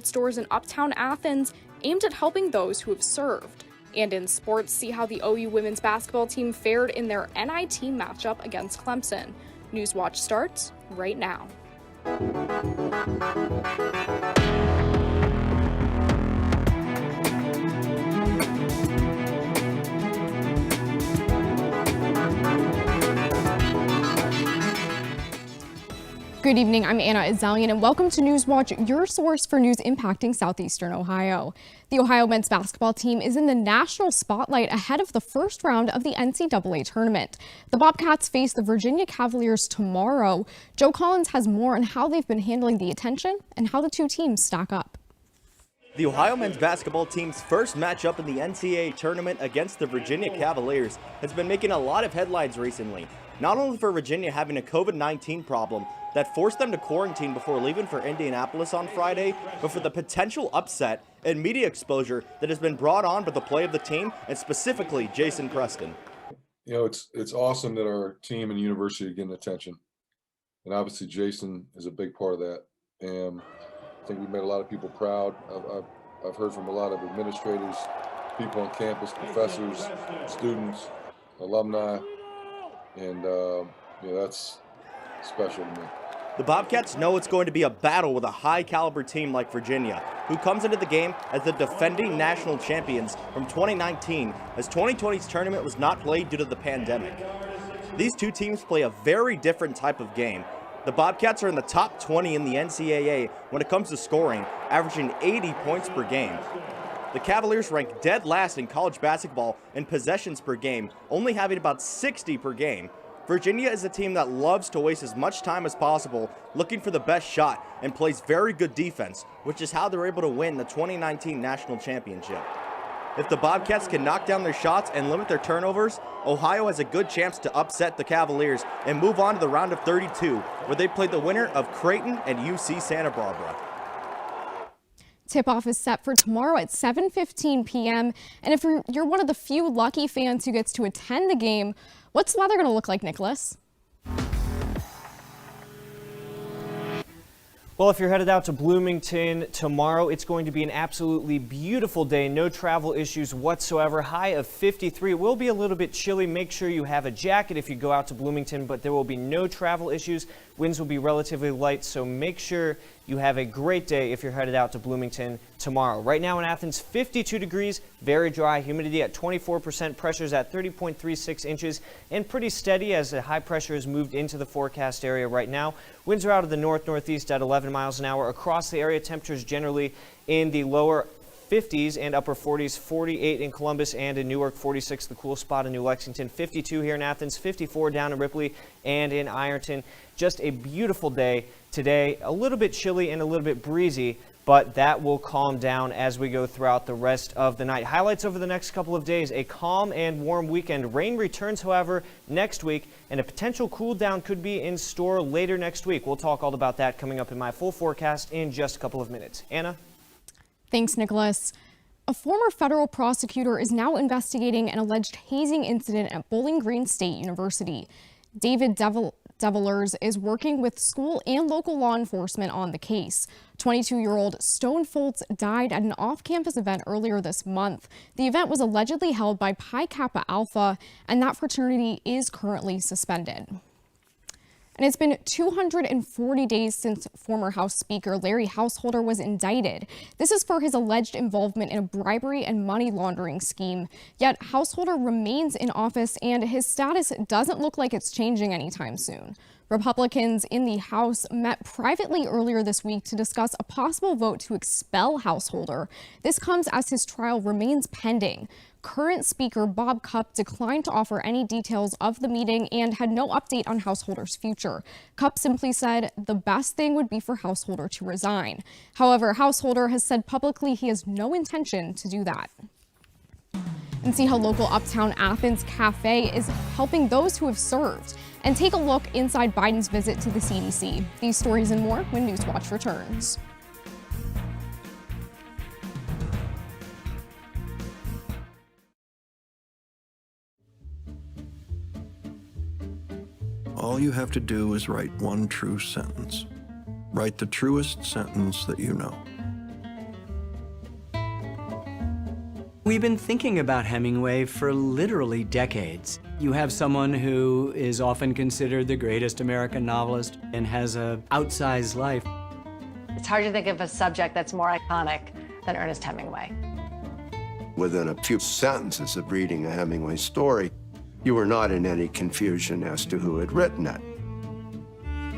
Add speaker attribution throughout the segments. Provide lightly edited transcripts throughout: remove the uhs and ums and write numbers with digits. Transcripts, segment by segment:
Speaker 1: stores in Uptown Athens aimed at helping those who have served. And in sports, see how the OU women's basketball team fared in their NIT matchup against Clemson. Newswatch starts right now. Good evening, I'm Anna Azalian, and welcome to Newswatch, your source for news impacting southeastern Ohio. The Ohio men's basketball team is in the national spotlight ahead of the first round of the NCAA tournament. The Bobcats face the Virginia Cavaliers tomorrow. Joe Collins has more on how they've been handling the attention and how the two teams stack up.
Speaker 2: The Ohio men's basketball team's first matchup in the NCAA tournament against the Virginia Cavaliers has been making a lot of headlines recently. Not only for Virginia having a COVID-19 problem that forced them to quarantine before leaving for Indianapolis on Friday, but for the potential upset and media exposure that has been brought on by the play of the team, and specifically Jason Preston.
Speaker 3: You know, it's awesome that our team and university are getting attention. And obviously Jason is a big part of that. And I think we made a lot of people proud. I've heard from a lot of administrators, people on campus, professors, students, alumni, and that's special to me.
Speaker 2: The Bobcats know it's going to be a battle with a high-caliber team like Virginia, who comes into the game as the defending national champions from 2019, as 2020's tournament was not played due to the pandemic. These two teams play a very different type of game. The Bobcats are in the top 20 in the NCAA when it comes to scoring, averaging 80 points per game. The Cavaliers rank dead last in college basketball in possessions per game, only having about 60 per game. Virginia is a team that loves to waste as much time as possible looking for the best shot and plays very good defense, which is how they're able to win the 2019 national championship. If the Bobcats can knock down their shots and limit their turnovers, Ohio has a good chance to upset the Cavaliers and move on to the round of 32, where they play the winner of Creighton and UC Santa Barbara.
Speaker 1: Tip-off is set for tomorrow at 7:15 p.m. And if you're one of the few lucky fans who gets to attend the game, what's the weather going to look like, Nicholas?
Speaker 4: Well, if you're headed out to Bloomington tomorrow, it's going to be an absolutely beautiful day. No travel issues whatsoever. High of 53. It will be a little bit chilly. Make sure you have a jacket if you go out to Bloomington, but there will be no travel issues. Winds will be relatively light, so make sure you have a great day if you're headed out to Bloomington tomorrow. Right now in Athens, 52 degrees, very dry, humidity at 24%, pressures at 30.36 inches, and pretty steady as the high pressure has moved into the forecast area right now. Winds are out of the north-northeast at 11 miles an hour. Across the area, temperatures generally in the lower 50s and upper 40s, 48 in Columbus and in Newark, 46 the cool spot in New Lexington, 52 here in Athens, 54 down in Ripley and in Ironton. Just a beautiful day today, a little bit chilly and a little bit breezy, but that will calm down as we go throughout the rest of the night. Highlights over the next couple of days, a calm and warm weekend. Rain returns, however, next week, and a potential cool down could be in store later next week. We'll talk all about that coming up in my full forecast in just a couple of minutes. Anna?
Speaker 1: Thanks, Nicholas. A former federal prosecutor is now investigating an alleged hazing incident at Bowling Green State University. David Develers is working with school and local law enforcement on the case. 22-year-old Stone Foltz died at an off-campus event earlier this month. The event was allegedly held by Pi Kappa Alpha, and that fraternity is currently suspended. And it's been 240 days since former House Speaker Larry Householder was indicted. This is for his alleged involvement in a bribery and money laundering scheme. Yet Householder remains in office and his status doesn't look like it's changing anytime soon. Republicans in the House met privately earlier this week to discuss a possible vote to expel Householder. This comes as his trial remains pending. Current Speaker Bob Cupp declined to offer any details of the meeting and had no update on Householder's future. Cupp simply said the best thing would be for Householder to resign. However, Householder has said publicly he has no intention to do that. And see how local Uptown Athens Cafe is helping those who have served. And take a look inside Biden's visit to the CDC. These stories and more when Newswatch returns.
Speaker 5: All you have to do is write one true sentence. Write the truest sentence that you know. We've been thinking about Hemingway for literally decades. You have someone who is often considered the greatest American novelist and has an outsized life.
Speaker 6: It's hard to think of a subject that's more iconic than Ernest Hemingway.
Speaker 7: Within a few sentences of reading a Hemingway story, you were not in any confusion as to who had written it.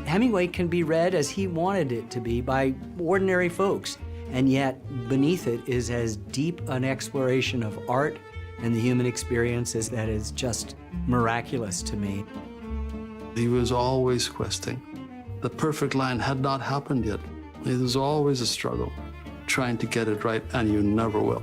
Speaker 5: Hemingway can be read as he wanted it to be by ordinary folks, and yet beneath it is as deep an exploration of art and the human experiences that is just miraculous to me.
Speaker 8: He was always questing. The perfect line had not happened yet. It was always a struggle, trying to get it right, and you never will.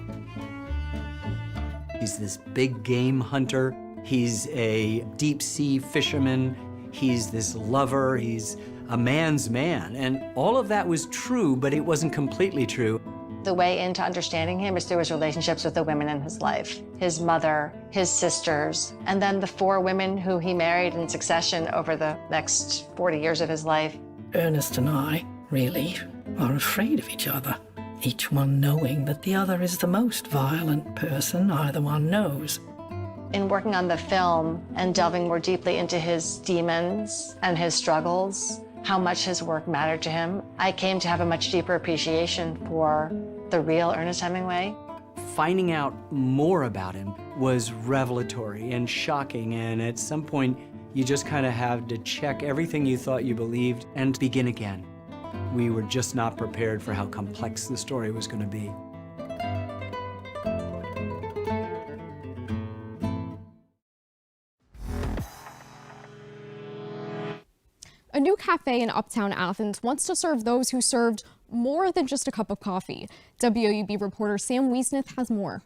Speaker 5: He's this big game hunter. He's a deep sea fisherman. He's this lover. He's a man's man. And all of that was true, but it wasn't completely true.
Speaker 6: The way into understanding him is through his relationships with the women in his life. His mother, his sisters, and then the 4 women who he married in succession over the next 40 years of his life.
Speaker 9: Ernest and I really are afraid of each other, each one knowing that the other is the most violent person either one knows.
Speaker 6: In working on the film and delving more deeply into his demons and his struggles, how much his work mattered to him, I came to have a much deeper appreciation for the real Ernest Hemingway.
Speaker 5: Finding out more about him was revelatory and shocking, and at some point, you just kind of had to check everything you thought you believed and begin again. We were just not prepared for how complex the story was going to be.
Speaker 1: A new cafe in Uptown Athens wants to serve those who served more than just a cup of coffee. WOUB reporter Sam Wiesnith has more.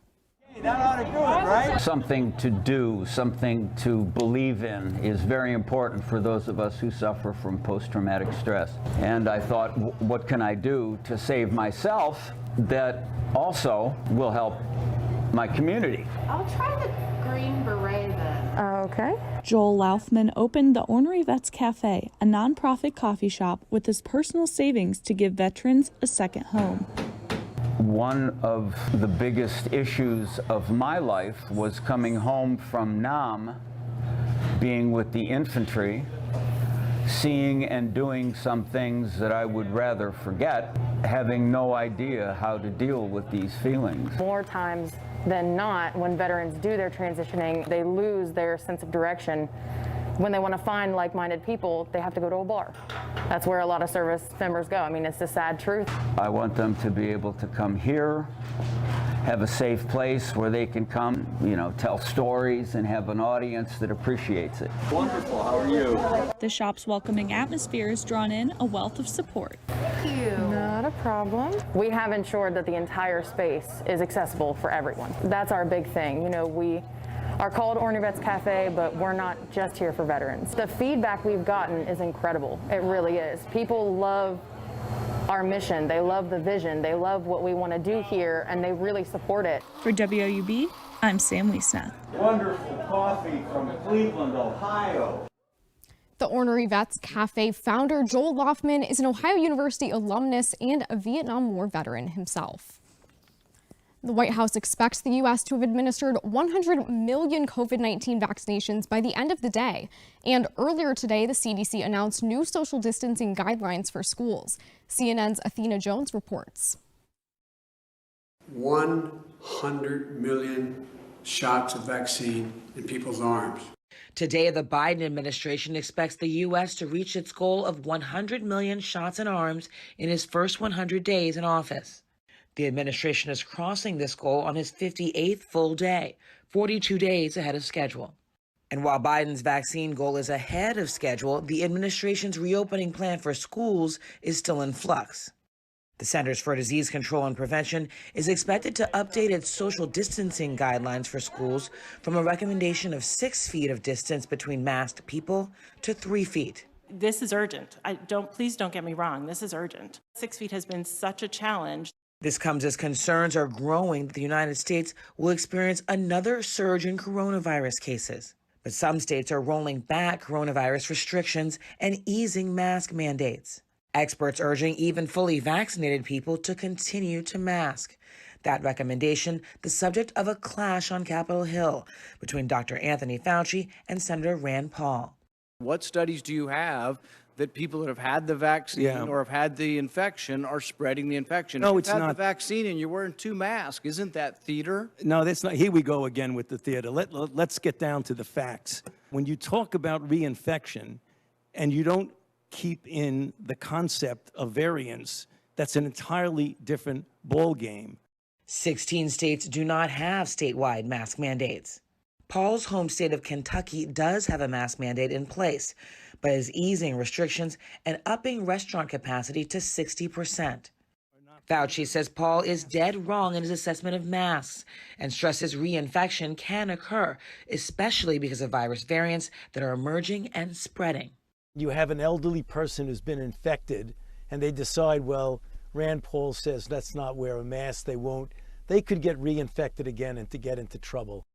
Speaker 10: That ought to do it, right? Something to do, something to believe in is very important for those of us who suffer from post-traumatic stress. And I thought, what can I do to save myself that also will help my community?
Speaker 11: I'll try the green beret then.
Speaker 12: Okay. Joel Laufman opened the Ornery Vets Cafe, a nonprofit coffee shop with his personal savings to give veterans a second home.
Speaker 10: One of the biggest issues of my life was coming home from Nam, being with the infantry, seeing and doing some things that I would rather forget, having no idea how to deal with these feelings.
Speaker 11: More times than not, when veterans do their transitioning, they lose their sense of direction. When they want to find like-minded people, they have to go to a bar. That's where a lot of service members go. I mean, it's the sad truth.
Speaker 10: I want them to be able to come here, have a safe place where they can come, tell stories and have an audience that appreciates it.
Speaker 13: Wonderful. How are you?
Speaker 12: The shop's welcoming atmosphere has drawn in a wealth of support.
Speaker 11: Thank you. Not a problem. We have ensured that the entire space is accessible for everyone. That's our big thing. We are called Ornery Vets Cafe, but we're not just here for veterans. The feedback we've gotten is incredible. It really is. People love our mission. They love the vision. They love what we want to do here, and they really support it.
Speaker 12: For WOUB, I'm Sam Wiesneth.
Speaker 10: Wonderful coffee from Cleveland, Ohio.
Speaker 1: The Ornery Vets Cafe founder Joel Laufman is an Ohio University alumnus and a Vietnam War veteran himself. The White House expects the U.S. to have administered 100 million COVID-19 vaccinations by the end of the day. And earlier today, the CDC announced new social distancing guidelines for schools. CNN's Athena Jones reports.
Speaker 14: 100 million shots of vaccine in people's arms.
Speaker 15: Today, the Biden administration expects the U.S. to reach its goal of 100 million shots in arms in his first 100 days in office. The administration is crossing this goal on his 58th full day, 42 days ahead of schedule. And while Biden's vaccine goal is ahead of schedule, the administration's reopening plan for schools is still in flux. The Centers for Disease Control and Prevention is expected to update its social distancing guidelines for schools from a recommendation of 6 feet of distance between masked people to 3 feet.
Speaker 16: This is urgent. Please don't get me wrong. This is urgent. 6 feet has been such a challenge.
Speaker 15: This comes as concerns are growing that the United States will experience another surge in coronavirus cases. But some states are rolling back coronavirus restrictions and easing mask mandates. Experts urging even fully vaccinated people to continue to mask. That recommendation, the subject of a clash on Capitol Hill between Dr. Anthony Fauci and Senator Rand Paul.
Speaker 13: What studies do you have that people that have had the vaccine or have had the infection are spreading the infection?
Speaker 17: No,
Speaker 13: if
Speaker 17: it's
Speaker 13: you've had
Speaker 17: not.
Speaker 13: the vaccine and you're wearing 2 masks. Isn't that theater?
Speaker 17: No, that's not. Here we go again with the theater. Let's get down to the facts. When you talk about reinfection and you don't keep in the concept of variants, that's an entirely different ball game.
Speaker 15: 16 states do not have statewide mask mandates. Paul's home state of Kentucky does have a mask mandate in place, but is easing restrictions and upping restaurant capacity to 60%. Fauci says Paul is dead wrong in his assessment of masks and stresses reinfection can occur, especially because of virus variants that are emerging and spreading.
Speaker 17: You have an elderly person who's been infected and they decide, well, Rand Paul says let's not wear a mask, they won't. They could get reinfected again and to get into trouble.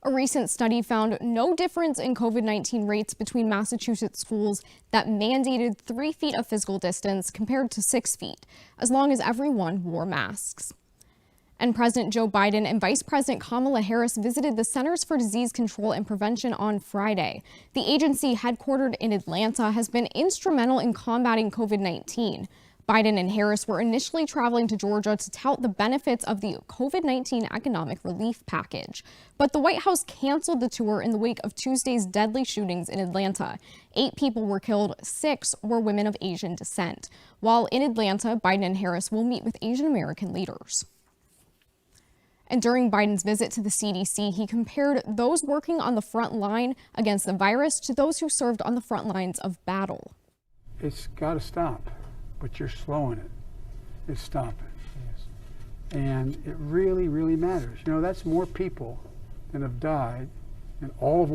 Speaker 1: A recent study found no difference in COVID-19 rates between Massachusetts schools that mandated 3 feet of physical distance compared to 6 feet, as long as everyone wore masks. And President Joe Biden and Vice President Kamala Harris visited the Centers for Disease Control and Prevention on Friday. The agency, headquartered in Atlanta, has been instrumental in combating COVID-19. Biden and Harris were initially traveling to Georgia to tout the benefits of the COVID-19 economic relief package. But the White House canceled the tour in the wake of Tuesday's deadly shootings in Atlanta. 8 people were killed, 6 were women of Asian descent. While in Atlanta, Biden and Harris will meet with Asian American leaders. And during Biden's visit to the CDC, he compared those working on the front line against the virus to those who served on the front lines of battle.
Speaker 18: It's got to stop. But you're slowing it. It's stopping. Yes. And it really, really matters. You know, that's more people than have died in all of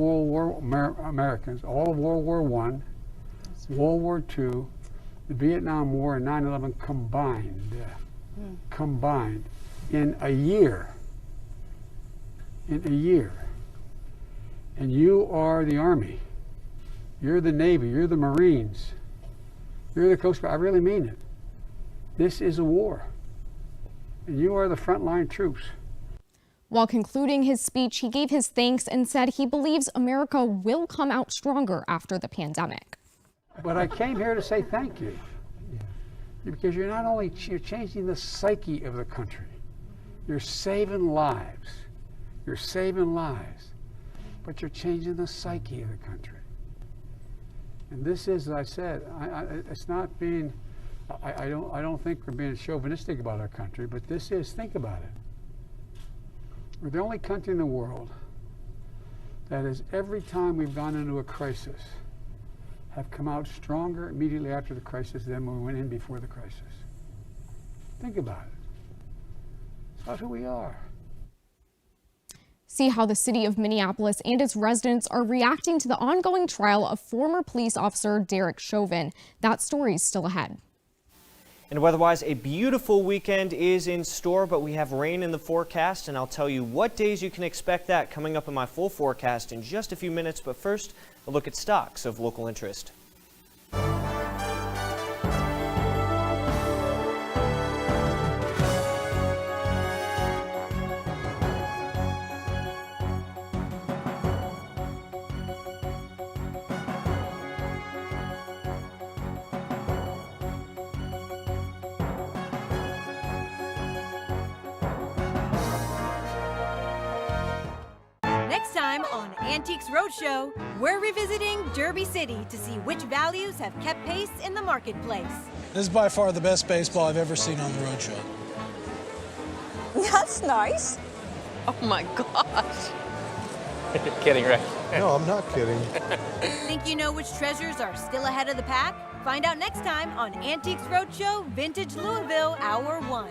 Speaker 18: Americans, all of World War I, World War II, the Vietnam War, and 9/11 combined in a year. In a year. And you are the Army. You're the Navy. You're the Marines. You're the Coast Guard. I really mean it. This is a war. And you are the frontline troops.
Speaker 1: While concluding his speech, he gave his thanks and said he believes America will come out stronger after the pandemic.
Speaker 18: But I came here to say thank you. Because you're not only you're changing the psyche of the country, you're saving lives. You're saving lives. But you're changing the psyche of the country. And this is, as I said, it's not being, I don't think we're being chauvinistic about our country, but this is, think about it. We're the only country in the world that is, every time we've gone into a crisis, have come out stronger immediately after the crisis than when we went in before the crisis. Think about it. It's not who we are.
Speaker 1: See how the city of Minneapolis and its residents are reacting to the ongoing trial of former police officer Derek Chauvin. That story is still ahead.
Speaker 4: And weather-wise, a beautiful weekend is in store, but we have rain in the forecast, and I'll tell you what days you can expect that coming up in my full forecast in just a few minutes. But first, a look at stocks of local interest.
Speaker 19: Next time on Antiques Roadshow, we're revisiting Derby City to see which values have kept pace in the marketplace.
Speaker 20: This is by far the best baseball I've ever seen on the roadshow.
Speaker 21: That's nice. Oh my gosh.
Speaker 22: Kidding, right?
Speaker 21: No,
Speaker 20: I'm not kidding.
Speaker 19: Think you know which treasures are still ahead of the pack? Find out next time on Antiques Roadshow Vintage Louisville Hour 1.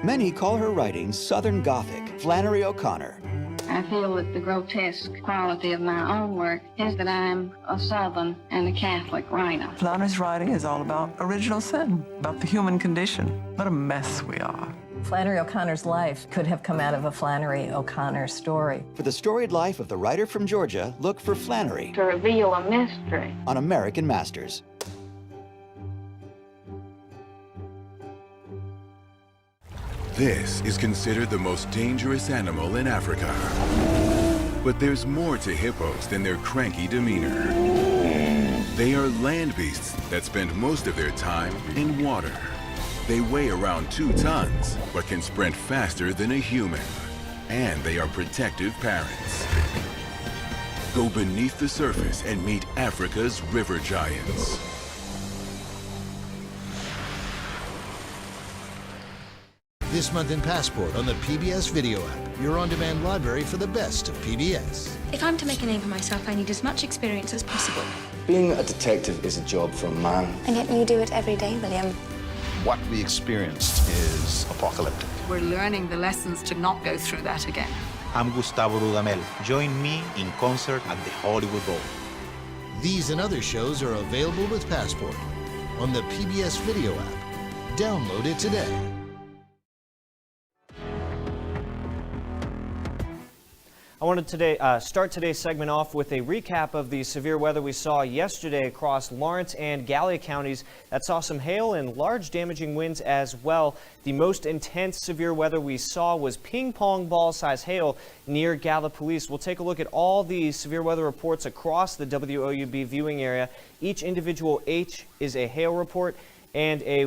Speaker 23: Many call her writing Southern Gothic. Flannery O'Connor.
Speaker 24: I feel that the grotesque quality of my own work is that I'm a Southern and a Catholic writer.
Speaker 25: Flannery's writing is all about original sin, about the human condition. What a mess we are.
Speaker 26: Flannery O'Connor's life could have come out of a Flannery O'Connor story.
Speaker 23: For the storied life of the writer from Georgia, look for Flannery
Speaker 24: To reveal a mystery.
Speaker 23: on American Masters.
Speaker 2: This is considered the most dangerous animal in Africa. But there's more to hippos than their cranky demeanor. They are land beasts that spend most of their time in water. They weigh around 2 tons, but can sprint faster than a human. And they are protective parents. Go beneath the surface and meet Africa's river giants.
Speaker 3: This month in Passport on the PBS Video app, your on-demand library for the best of PBS.
Speaker 6: If I'm to make a name for myself, I need as much experience as possible.
Speaker 7: Being a detective is a job for a man.
Speaker 6: And yet you do it every day, William.
Speaker 3: What we experienced is apocalyptic.
Speaker 8: We're learning the lessons to not go through that again.
Speaker 9: I'm Gustavo Dudamel. Join me in concert at the Hollywood Bowl.
Speaker 3: These and other shows are available with Passport on the PBS Video app. Download it today.
Speaker 4: I wanted to start today's segment off with a recap of the severe weather we saw yesterday across Lawrence and Gallia counties that saw some hail and large damaging winds as well. The most intense severe weather we saw was ping pong ball size hail near Gallipolis. We'll take a look at all the severe weather reports across the WOUB viewing area. Each individual H is a hail report and a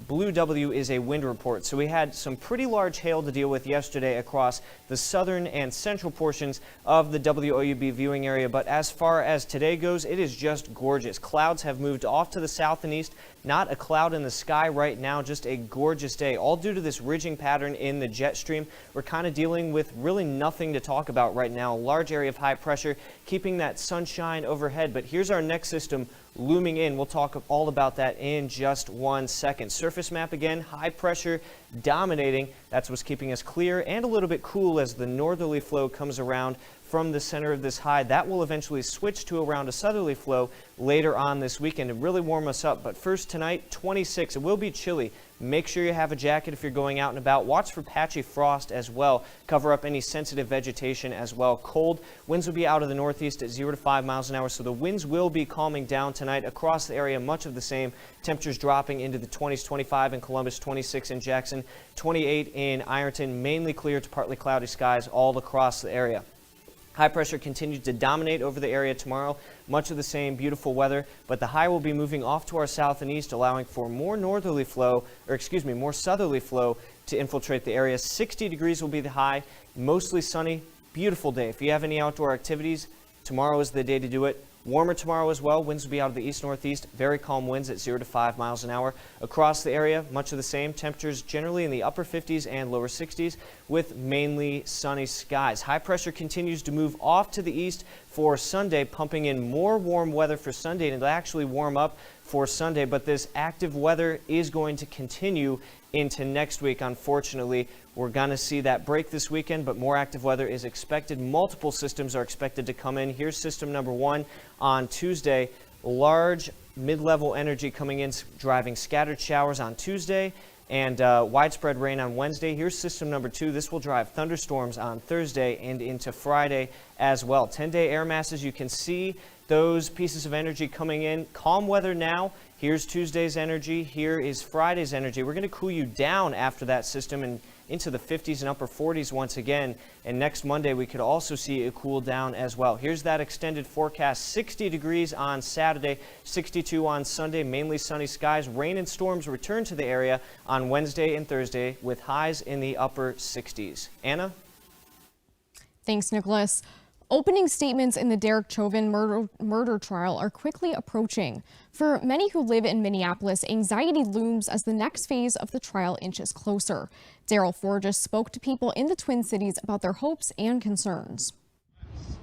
Speaker 4: blue W is a wind report. So we had some pretty large hail to deal with yesterday across the southern and central portions of the WOUB viewing area. But as far as today goes, it is just gorgeous. Clouds have moved off to the south and east. Not a cloud in the sky right now, just a gorgeous day. All due to this ridging pattern in the jet stream. We're kind of dealing with really nothing to talk about right now. A large area of high pressure, keeping that sunshine overhead. But here's our next system looming in. We'll talk all about that in just 1 second. Surface map again, high pressure dominating. That's what's keeping us clear and a little bit cool as the northerly flow comes around from the center of this high. That will eventually switch to around a southerly flow later on this weekend and really warm us up. But first tonight, 26. It will be chilly. Make sure you have a jacket if you're going out and about. Watch for patchy frost as well. Cover up any sensitive vegetation as well. Cold. Winds will be out of the northeast at 0 to 5 miles an hour, so the winds will be calming down tonight across the area. Much of the same. Temperatures dropping into the 20s, 25 in Columbus, 26 in Jackson, 28 in Ironton. Mainly clear to partly cloudy skies all across the area. High pressure continues to dominate over the area tomorrow. Much of the same beautiful weather, but the high will be moving off to our south and east, allowing for more northerly flow, more southerly flow to infiltrate the area. 60 degrees will be the high, mostly sunny, beautiful day. If you have any outdoor activities, tomorrow is the day to do it. Warmer tomorrow as well. Winds will be out of the east-northeast. Very calm winds at 0 to 5 miles an hour. Across the area, much of the same. Temperatures generally in the upper 50s and lower 60s with mainly sunny skies. High pressure continues to move off to the east for Sunday, pumping in more warm weather for Sunday, and it'll actually warm up for Sunday. But this active weather is going to continue into next week, unfortunately. We're going to see that break this weekend, but more active weather is expected. Multiple systems are expected to come in. Here's system number 1 on Tuesday. Large mid-level energy coming in, driving scattered showers on Tuesday and widespread rain on Wednesday. Here's system number 2. This will drive thunderstorms on Thursday and into Friday as well. 10-day air masses, you can see those pieces of energy coming in. Calm weather now. Here's Tuesday's energy. Here is Friday's energy. We're going to cool you down after that system and into the 50s and upper 40s once again. And next Monday, we could also see a cool down as well. Here's that extended forecast. 60 degrees on Saturday, 62 on Sunday, mainly sunny skies. Rain and storms return to the area on Wednesday and Thursday with highs in the upper 60s. Anna?
Speaker 1: Thanks, Nicholas. Opening statements in the Derek Chauvin murder trial are quickly approaching. For many who live in Minneapolis, anxiety looms as the next phase of the trial inches closer. Daryl Forges spoke to people in the Twin Cities about their hopes and concerns.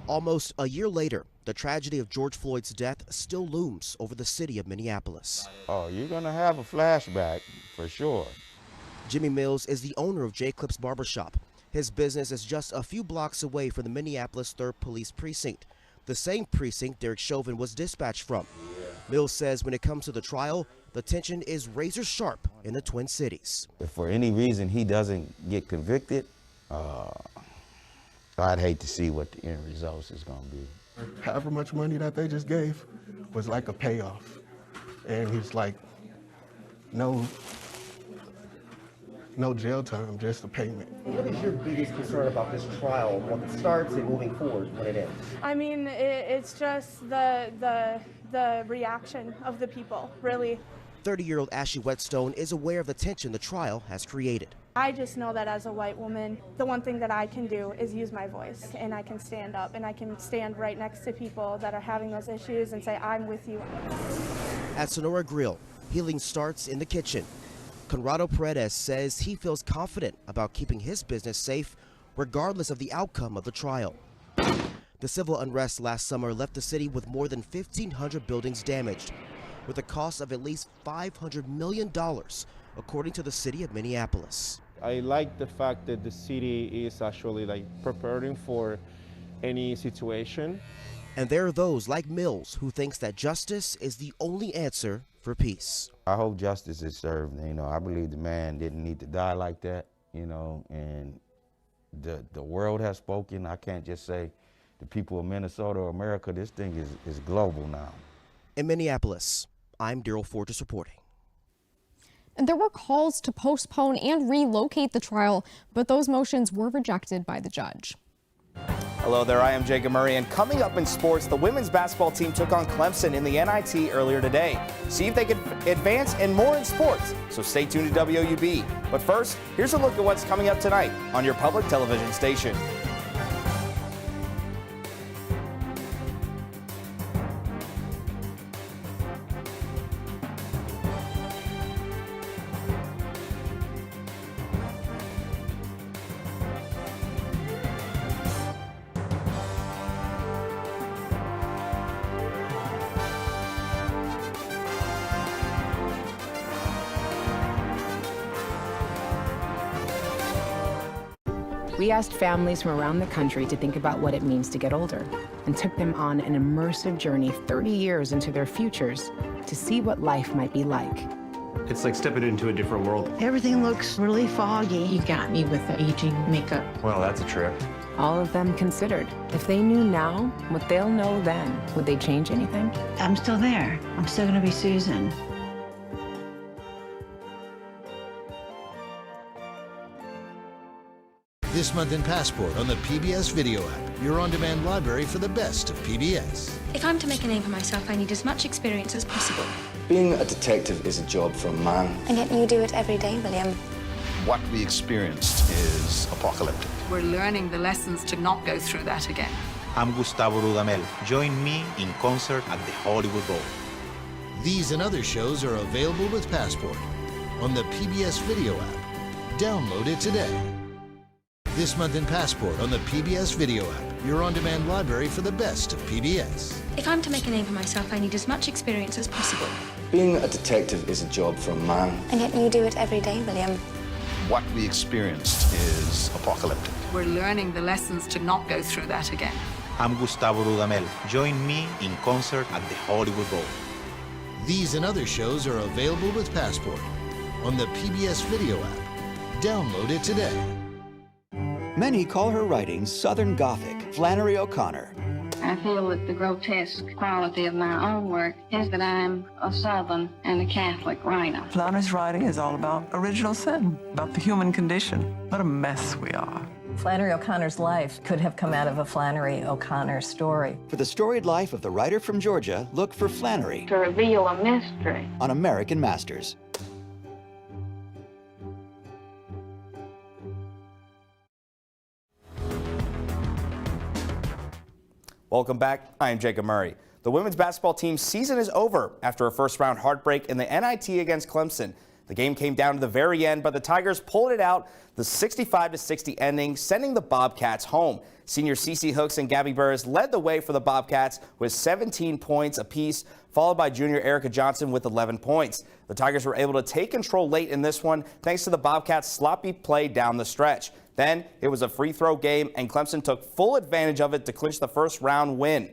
Speaker 27: Almost a year later, the tragedy of George Floyd's death still looms over the city of Minneapolis.
Speaker 28: Oh, you're going to have a flashback for sure.
Speaker 27: Jimmy Mills is the owner of J. Clips Barbershop. His business is just a few blocks away from the Minneapolis 3rd Police Precinct, the same precinct Derek Chauvin was dispatched from. Mills says when it comes to the trial, the tension is razor sharp in the Twin Cities.
Speaker 28: If for any reason he doesn't get convicted, I'd hate to see what the end result is going to be.
Speaker 29: However much money that they just gave was like a payoff. And he's like, no no jail time, just a payment.
Speaker 27: What is your biggest concern about this trial, when it starts and moving forward when it ends?
Speaker 5: I mean, it's just the reaction of the people, really.
Speaker 27: 30-year-old Ashley Whetstone is aware of the tension the trial has created.
Speaker 5: I just know that as a white woman, the one thing that I can do is use my voice, and I can stand up, and I can stand right next to people that are having those issues and say, I'm with you.
Speaker 27: At Sonora Grill, healing starts in the kitchen. Conrado Paredes says he feels confident about keeping his business safe regardless of the outcome of the trial. The civil unrest last summer left the city with more than 1,500 buildings damaged, with a cost of at least $500 million, according to the city of Minneapolis.
Speaker 10: I like the fact that the city is actually preparing for any situation.
Speaker 27: And there are those like Mills who thinks that justice is the only answer for peace.
Speaker 28: I hope justice is served. I believe the man didn't need to die like that, and the world has spoken. I can't just say the people of Minnesota or America. This thing is global now.
Speaker 27: In Minneapolis, I'm Daryl Fortis reporting.
Speaker 1: And there were calls to postpone and relocate the trial, but those motions were rejected by the judge.
Speaker 11: Hello there, I am Jacob Murray, and coming up in sports, the women's basketball team took on Clemson in the NIT earlier today. See if they can advance and more in sports, so stay tuned to WOUB. But first, here's a look at what's coming up tonight on your public television station.
Speaker 12: We asked families from around the country to think about what it means to get older and took them on an immersive journey 30 years into their futures to see what life might be like.
Speaker 13: It's like stepping into a different world.
Speaker 14: Everything looks really foggy. You got me with the aging makeup.
Speaker 13: Well, that's a trip.
Speaker 12: All of them considered. If they knew now what they'll know then, would they change anything?
Speaker 14: I'm still there. I'm still going to be Susan.
Speaker 3: This month in Passport on the PBS Video app, your on-demand library for the best of PBS.
Speaker 6: If I'm to make a name for myself, I need as much experience as possible.
Speaker 7: Being a detective is a job for a man.
Speaker 6: And yet you do it every day, William.
Speaker 15: What we experienced is apocalyptic.
Speaker 8: We're learning the lessons to not go through that again.
Speaker 9: I'm Gustavo Dudamel. Join me in concert at the Hollywood Bowl.
Speaker 3: These and other shows are available with Passport on the PBS Video app. Download it today. This month in Passport on the PBS Video app, your on-demand library for the best of PBS.
Speaker 6: If I'm to make a name for myself, I need as much experience as possible.
Speaker 7: Being a detective is a job for a man.
Speaker 6: And yet you do it every day, William.
Speaker 15: What we experienced is apocalyptic.
Speaker 8: We're learning the lessons to not go through that again.
Speaker 9: I'm Gustavo Dudamel. Join me in concert at the Hollywood Bowl.
Speaker 3: These and other shows are available with Passport on the PBS Video app. Download it today.
Speaker 23: Many call her writing Southern Gothic. Flannery O'Connor.
Speaker 24: I feel that the grotesque quality of my own work is that I'm a Southern and a Catholic writer.
Speaker 25: Flannery's writing is all about original sin, about the human condition. What a mess we are.
Speaker 26: Flannery O'Connor's life could have come out of a Flannery O'Connor story.
Speaker 23: For the storied life of the writer from Georgia, look for Flannery
Speaker 24: To reveal a mystery.
Speaker 23: on American Masters.
Speaker 11: Welcome back. I am Jacob Murray. The women's basketball team's season is over after a first-round heartbreak in the NIT against Clemson. The game came down to the very end, but the Tigers pulled it out, the 65-60 ending, sending the Bobcats home. Senior Cece Hooks and Gabby Burris led the way for the Bobcats with 17 points apiece, followed by junior Erica Johnson with 11 points. The Tigers were able to take control late in this one thanks to the Bobcats' sloppy play down the stretch. Then it was a free throw game, and Clemson took full advantage of it to clinch the first round win.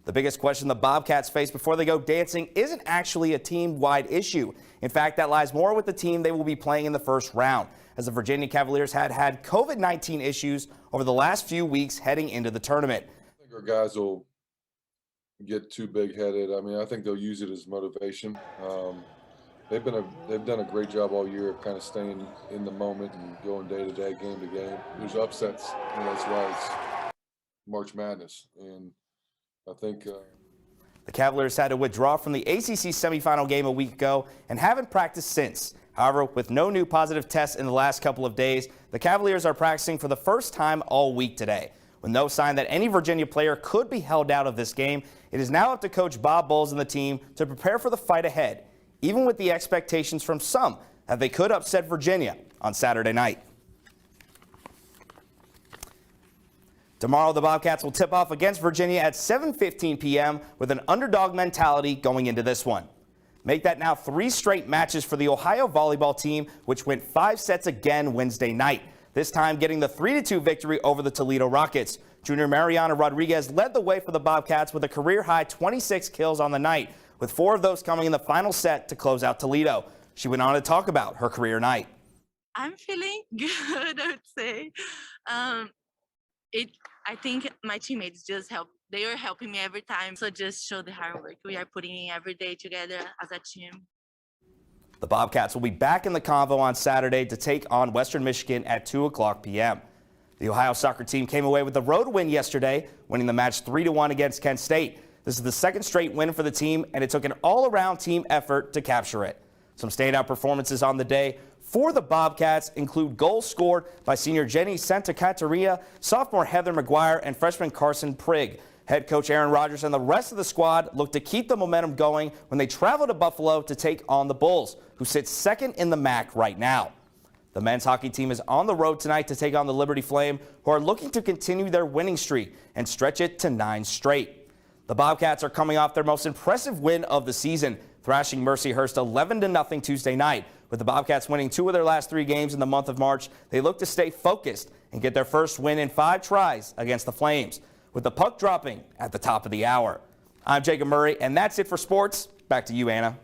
Speaker 11: The biggest question the Bobcats face before they go dancing isn't actually a team-wide issue. In fact, that lies more with the team they will be playing in the first round, as the Virginia Cavaliers had COVID-19 issues over the last few weeks heading into the tournament.
Speaker 16: I think our guys will get too big-headed. I mean, I think they'll use it as motivation.
Speaker 2: they've done a great job all year of kind of staying in the moment and going day to day, game to game. There's upsets, and that's why it's March Madness. And I think
Speaker 11: the Cavaliers had to withdraw from the ACC semifinal game a week ago and haven't practiced since. However, with no new positive tests in the last couple of days, the Cavaliers are practicing for the first time all week today. With no sign that any Virginia player could be held out of this game, it is now up to Coach Bob Bowles and the team to prepare for the fight ahead, even with the expectations from some that they could upset Virginia on Saturday night. Tomorrow, the Bobcats will tip off against Virginia at 7:15 p.m. with an underdog mentality going into this one. Make that now 3 straight matches for the Ohio volleyball team, which went 5 sets again Wednesday night, this time getting the 3-2 victory over the Toledo Rockets. Junior Mariana Rodriguez led the way for the Bobcats with a career-high 26 kills on the night, with 4 of those coming in the final set to close out Toledo. She went on to talk about her career night.
Speaker 4: I'm feeling good, I would say. I think my teammates just help. They are helping me every time. So just show the hard work we are putting in every day together as a team.
Speaker 11: The Bobcats will be back in the convo on Saturday to take on Western Michigan at 2:00 p.m. The Ohio soccer team came away with the road win yesterday, winning the match 3-1 against Kent State. This is the second straight win for the team, and it took an all-around team effort to capture it. Some standout performances on the day for the Bobcats include goals scored by senior Jenny Santacaterina, sophomore Heather McGuire, and freshman Carson Prigg. Head coach Aaron Rodgers and the rest of the squad look to keep the momentum going when they travel to Buffalo to take on the Bulls, who sit second in the MAC right now. The men's hockey team is on the road tonight to take on the Liberty Flame, who are looking to continue their winning streak and stretch it to 9 straight. The Bobcats are coming off their most impressive win of the season, thrashing Mercyhurst 11-0 Tuesday night. With the Bobcats winning 2 of their last 3 games in the month of March, they look to stay focused and get their first win in 5 tries against the Flames, with the puck dropping at the top of the hour. I'm Jacob Murray, and that's it for sports. Back to you, Anna.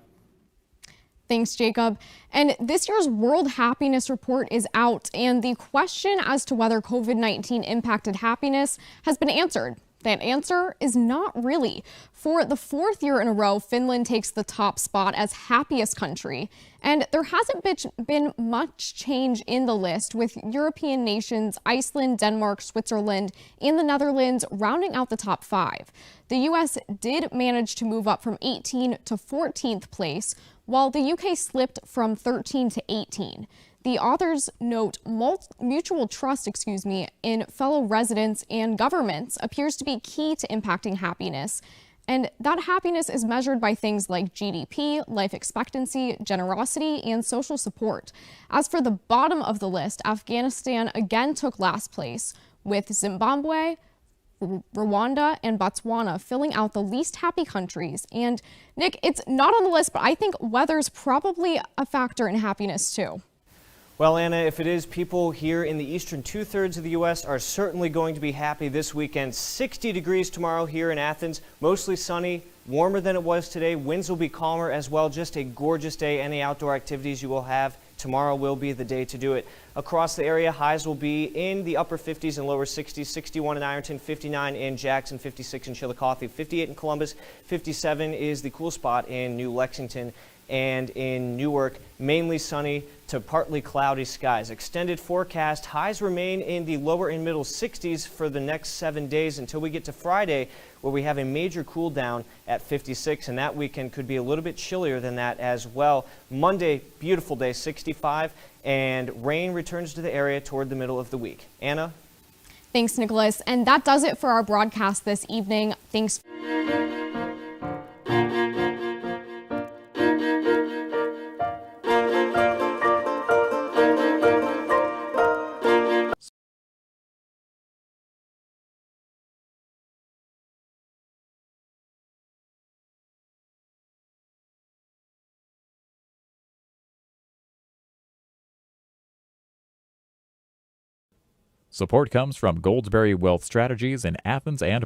Speaker 1: Thanks, Jacob. And this year's World Happiness Report is out, and the question as to whether COVID-19 impacted happiness has been answered. That answer is not really. For the 4th year in a row, Finland takes the top spot as happiest country. And there hasn't been much change in the list, with European nations Iceland, Denmark, Switzerland, and the Netherlands rounding out the top 5. The U.S. did manage to move up from 18th to 14th place, while the UK slipped from 13 to 18. The authors note mutual trust, in fellow residents and governments appears to be key to impacting happiness. And that happiness is measured by things like GDP, life expectancy, generosity, and social support. As for the bottom of the list, Afghanistan again took last place, with Zimbabwe, Rwanda, and Botswana filling out the least happy countries. And Nick, it's not on the list, but I think weather's probably a factor in happiness too.
Speaker 16: Well, Anna, if it is, people here in the eastern 2/3 of the U.S. are certainly going to be happy this weekend. 60 degrees tomorrow here in Athens, mostly sunny, warmer than it was today. Winds will be calmer as well. Just a gorgeous day. Any outdoor activities you will have, tomorrow will be the day to do it. Across the area, highs will be in the upper 50s and lower 60s. 61 in Ironton, 59 in Jackson, 56 in Chillicothe, 58 in Columbus, 57 is the cool spot in New Lexington. And in Newark, mainly sunny to partly cloudy skies. Extended forecast, highs remain in the lower and middle 60s for the next 7 days until we get to Friday, where we have a major cool down at 56, and that weekend could be a little bit chillier than that as well. Monday, beautiful day, 65, and rain returns to the area toward the middle of the week. Anna?
Speaker 1: Thanks, Nicholas. And that does it for our broadcast this evening. Thanks.
Speaker 17: Support comes from Goldsberry Wealth Strategies in Athens and